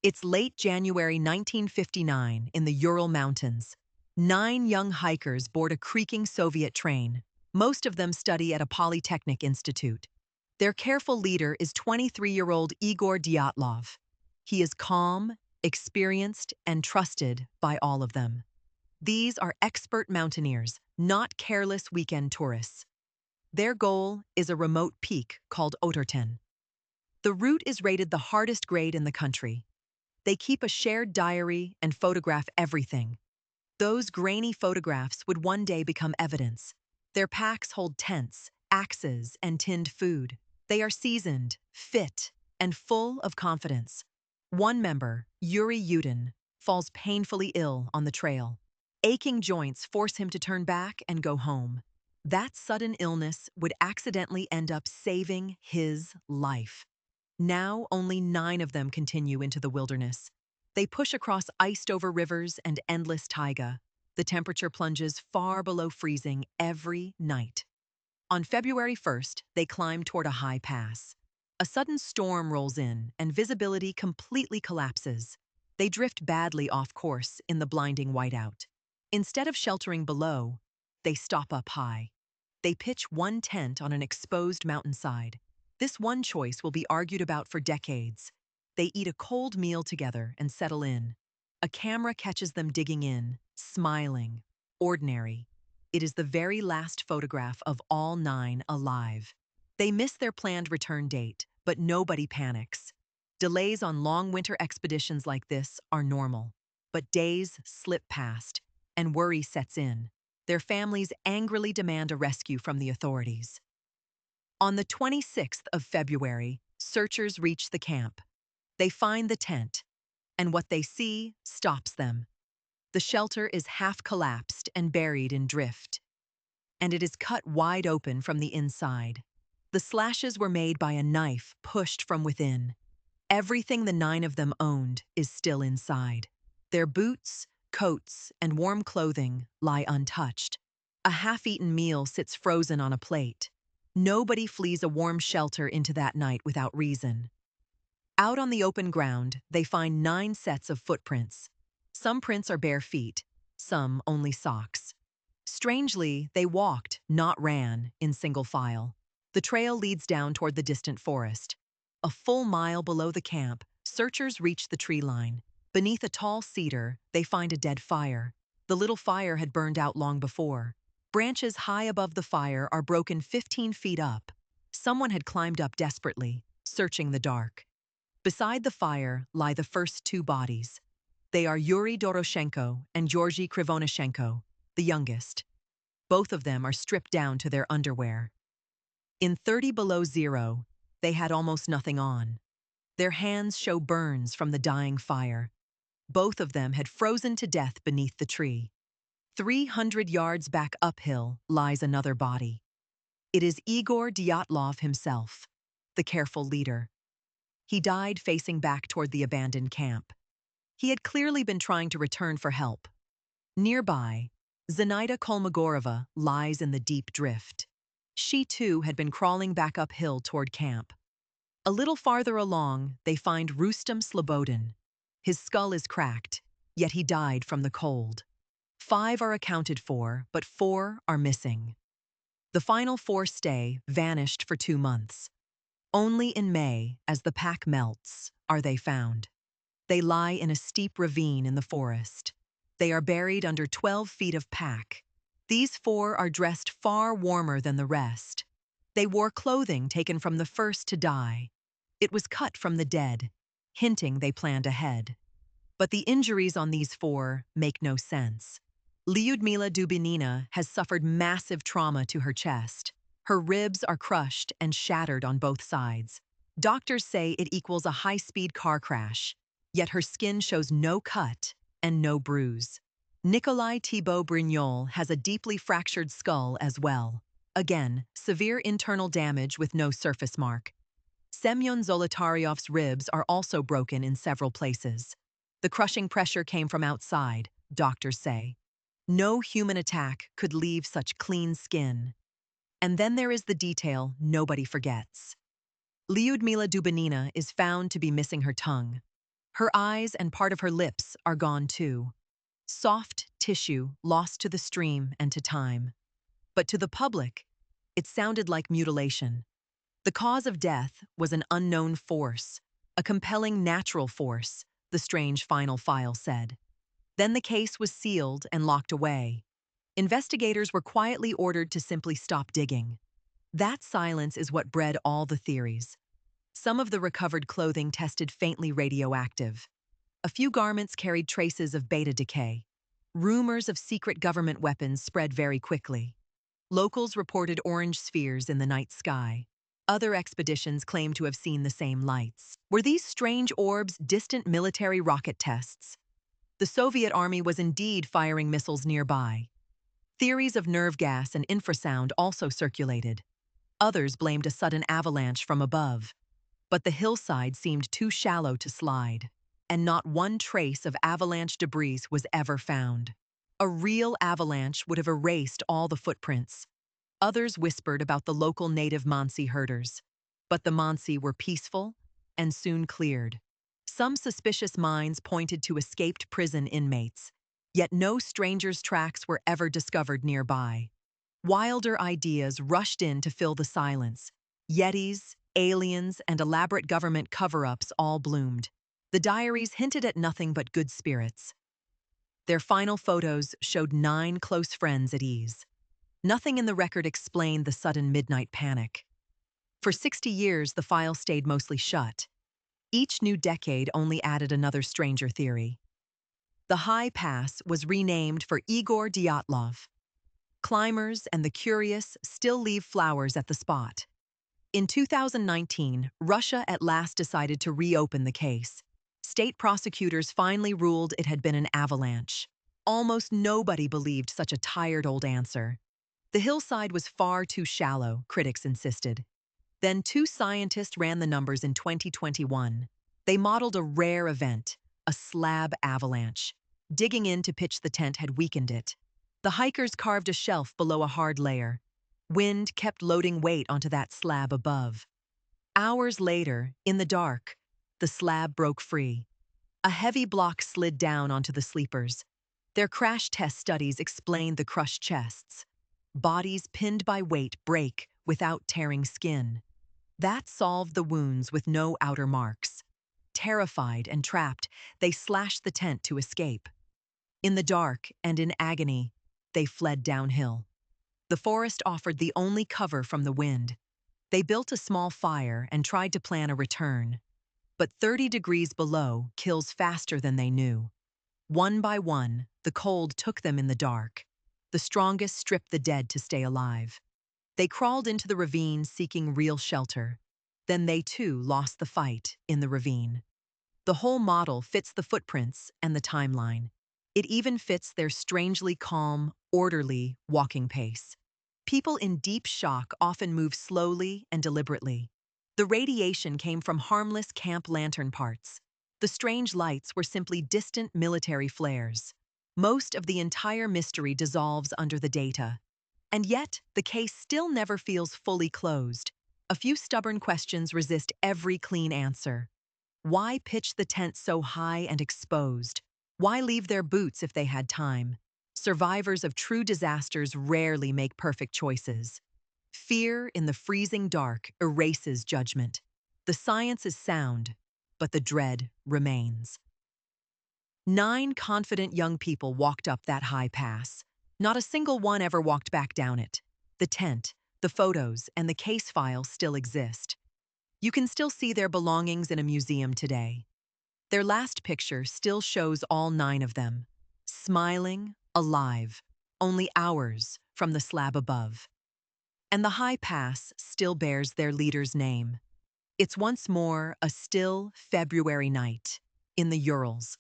It's late January 1959 in the Ural Mountains. 9 young hikers board a creaking Soviet train. Most of them study at a polytechnic institute. Their careful leader is 23-year-old Igor Dyatlov. He is calm, experienced, and trusted by all of them. These are expert mountaineers, not careless weekend tourists. Their goal is a remote peak called Oterten. The route is rated the hardest grade in the country. They keep a shared diary and photograph everything. Those grainy photographs would one day become evidence. Their packs hold tents, axes, and tinned food. They are seasoned, fit, and full of confidence. One member, Yuri Yudin, falls painfully ill on the trail. Aching joints force him to turn back and go home. That sudden illness would accidentally end up saving his life. Now only 9 of them continue into the wilderness. They push across iced-over rivers and endless taiga. The temperature plunges far below freezing every night. On February 1st, they climb toward a high pass. A sudden storm rolls in, and visibility completely collapses. They drift badly off course in the blinding whiteout. Instead of sheltering below, they stop up high. They pitch one tent on an exposed mountainside. This one choice will be argued about for decades. They eat a cold meal together and settle in. A camera catches them digging in, smiling, ordinary. It is the very last photograph of all 9 alive. They miss their planned return date, but nobody panics. Delays on long winter expeditions like this are normal. But days slip past, and worry sets in. Their families angrily demand a rescue from the authorities. On the 26th of February, searchers reach the camp. They find the tent, and what they see stops them. The shelter is half collapsed and buried in drift, and it is cut wide open from the inside. The slashes were made by a knife pushed from within. Everything the 9 of them owned is still inside. Their boots, coats, and warm clothing lie untouched. A half-eaten meal sits frozen on a plate. Nobody flees a warm shelter into that night without reason. Out on the open ground, they find 9 sets of footprints. Some prints are bare feet, some only socks. Strangely, they walked, not ran, in single file. The trail leads down toward the distant forest. A full mile below the camp, searchers reach the tree line. Beneath a tall cedar, they find a dead fire. The little fire had burned out long before. Branches high above the fire are broken 15 feet up. Someone had climbed up desperately, searching the dark. Beside the fire lie the first 2 bodies. They are Yuri Doroshenko and Georgy Krivonyshenko, the youngest. Both of them are stripped down to their underwear. In 30 below zero, they had almost nothing on. Their hands show burns from the dying fire. Both of them had frozen to death beneath the tree. 300 yards back uphill lies another body. It is Igor Dyatlov himself, the careful leader. He died facing back toward the abandoned camp. He had clearly been trying to return for help. Nearby, Zenaida Kolmogorova lies in the deep drift. She too had been crawling back uphill toward camp. A little farther along, they find Rustem Slobodin. His skull is cracked, yet he died from the cold. 5 are accounted for, but 4 are missing. The final 4 vanished for 2 months. Only in May, as the pack melts, are they found. They lie in a steep ravine in the forest. They are buried under 12 feet of pack. These 4 are dressed far warmer than the rest. They wore clothing taken from the first to die. It was cut from the dead, hinting they planned ahead. But the injuries on these 4 make no sense. Lyudmila Dubinina has suffered massive trauma to her chest. Her ribs are crushed and shattered on both sides. Doctors say it equals a high-speed car crash, yet her skin shows no cut and no bruise. Nikolai Thibault Brignol has a deeply fractured skull as well. Again, severe internal damage with no surface mark. Semyon Zolotaryov's ribs are also broken in several places. The crushing pressure came from outside, doctors say. No human attack could leave such clean skin. And then there is the detail nobody forgets. Lyudmila Dubinina is found to be missing her tongue. Her eyes and part of her lips are gone too. Soft tissue lost to the stream and to time. But to the public, it sounded like mutilation. The cause of death was an unknown force, a compelling natural force, the strange final file said. Then the case was sealed and locked away. Investigators were quietly ordered to simply stop digging. That silence is what bred all the theories. Some of the recovered clothing tested faintly radioactive. A few garments carried traces of beta decay. Rumors of secret government weapons spread very quickly. Locals reported orange spheres in the night sky. Other expeditions claimed to have seen the same lights. Were these strange orbs distant military rocket tests? The Soviet army was indeed firing missiles nearby. Theories of nerve gas and infrasound also circulated. Others blamed a sudden avalanche from above. But the hillside seemed too shallow to slide, and not one trace of avalanche debris was ever found. A real avalanche would have erased all the footprints. Others whispered about the local native Mansi herders. But the Mansi were peaceful and soon cleared. Some suspicious minds pointed to escaped prison inmates, yet no strangers' tracks were ever discovered nearby. Wilder ideas rushed in to fill the silence. Yetis, aliens, and elaborate government cover-ups all bloomed. The diaries hinted at nothing but good spirits. Their final photos showed 9 close friends at ease. Nothing in the record explained the sudden midnight panic. For 60 years, the file stayed mostly shut. Each new decade only added another stranger theory. The high pass was renamed for Igor Dyatlov. Climbers and the curious still leave flowers at the spot. In 2019, Russia at last decided to reopen the case. State prosecutors finally ruled it had been an avalanche. Almost nobody believed such a tired old answer. The hillside was far too shallow, critics insisted. Then 2 scientists ran the numbers in 2021. They modeled a rare event, a slab avalanche. Digging in to pitch the tent had weakened it. The hikers carved a shelf below a hard layer. Wind kept loading weight onto that slab above. Hours later, in the dark, the slab broke free. A heavy block slid down onto the sleepers. Their crash test studies explained the crushed chests. Bodies pinned by weight break without tearing skin. That solved the wounds with no outer marks. Terrified and trapped, they slashed the tent to escape. In the dark and in agony, they fled downhill. The forest offered the only cover from the wind. They built a small fire and tried to plan a return. But 30 degrees below kills faster than they knew. One by one, the cold took them in the dark. The strongest stripped the dead to stay alive. They crawled into the ravine seeking real shelter. Then they too lost the fight in the ravine. The whole model fits the footprints and the timeline. It even fits their strangely calm, orderly walking pace. People in deep shock often move slowly and deliberately. The radiation came from harmless camp lantern parts. The strange lights were simply distant military flares. Most of the entire mystery dissolves under the data. And yet, the case still never feels fully closed. A few stubborn questions resist every clean answer. Why pitch the tent so high and exposed? Why leave their boots if they had time? Survivors of true disasters rarely make perfect choices. Fear in the freezing dark erases judgment. The science is sound, but the dread remains. 9 confident young people walked up that high pass. Not a single one ever walked back down it. The tent, the photos, and the case file still exist. You can still see their belongings in a museum today. Their last picture still shows all 9 of them, smiling, alive, only hours from the slab above. And the high pass still bears their leader's name. It's once more a still February night in the Urals.